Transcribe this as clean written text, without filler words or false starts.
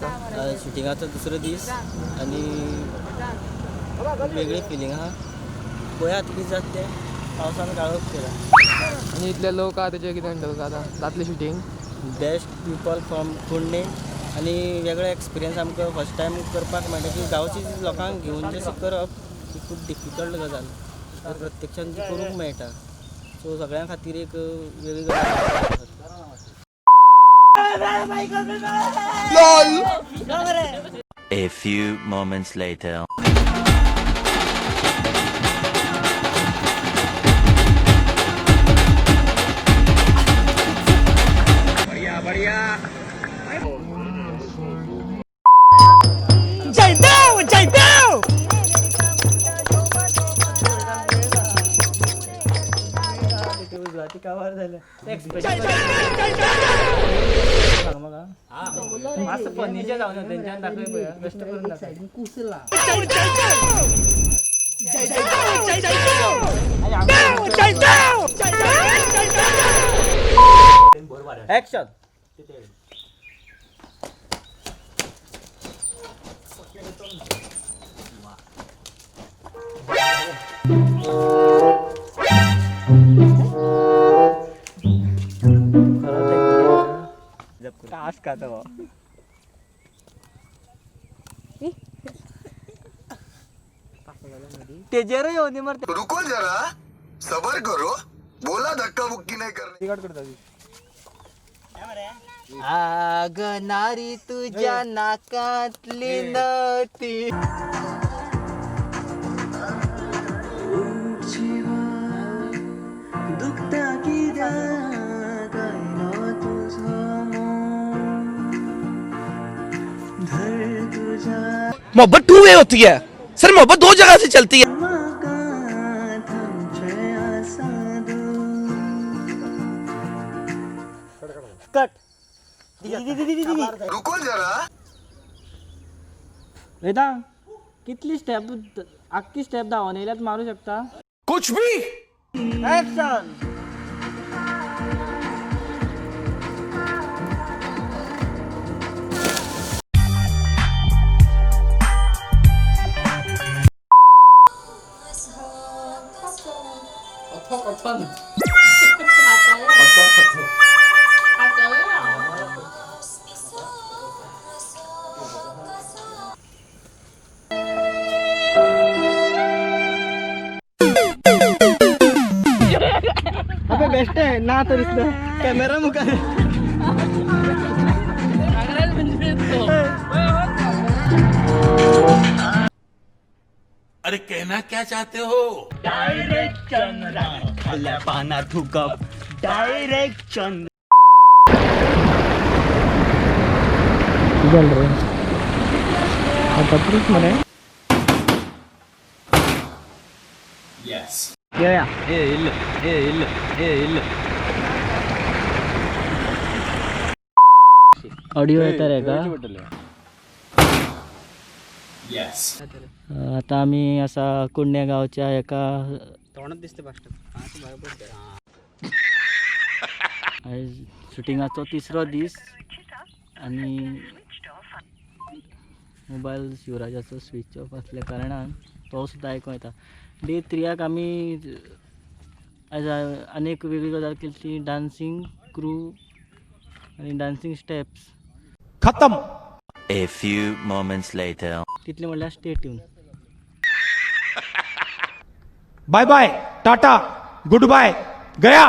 आजचा शूटिंगाचा दुसरा दीस आणि वेगळी फिलिंग हा गोंयांत कितें जाता तें पावसान काळोख केला. आणि इथले लोक आहा तेजे कितें म्हणटा आतां जातलें शूटिंग बेस्ट पीपल फ्रॉम कुंडे आणि वेगळो एक्सपिरियन्स आमकां फर्स्ट टायम करपाक मेळटा की गांवची लोकांक घेवन जशें करप ही खूब डिफिकल्ट गजाल तर प्रत्यक्षान ती करूंक मेळटा. सो सगळ्यां खातीर एक वेगळी गजाल. A few moments later. ती काबार झालं सांग मग मस्त फर्निचर जाऊन त्यांच्यानं दाखवलं कष्ट करून ऍक्शन कास का तो तेजेर येऊन मरते. रुको जरा सबर करो बोला धक्का बुक्की नहीं करनी. आग नारी तुझ्या नाकातली नती मोहब्बत टू वे होती है सर, मोहब्बत दो जगह से चलती है. कट रुको जरा वेदा कितली स्टेप आख्खी स्टेप धांवन येयल्यात मारू शकता. कुछ भी ऍक्शन अबे बेस्ट आहे ना तर कॅमेरा मुका अरे कहना क्या चाहते हो. पाना थुकप डायरेक्ट चंद्र रे आता प्रूफ म्हणे ऑडिओ येता रे का. आता आम्ही असा कुंड्या गावच्या एका तोंडात दिसते शूटिंगाचो तिसरो दीस आणि मोबाईल शिवराजाचो स्विच ऑफ असल्या कारणान तो सुद्धा आयकूं येता. डे 3 आमी आज अनेक वेगळी गजाल केली ती डान्सिंग क्रू आणि डान्सिंग स्टेप्स खत्म. A few moments later. तितले म्हणल्यार स्टे ट्यून. बाय बाय टाटा गुड बाय गया.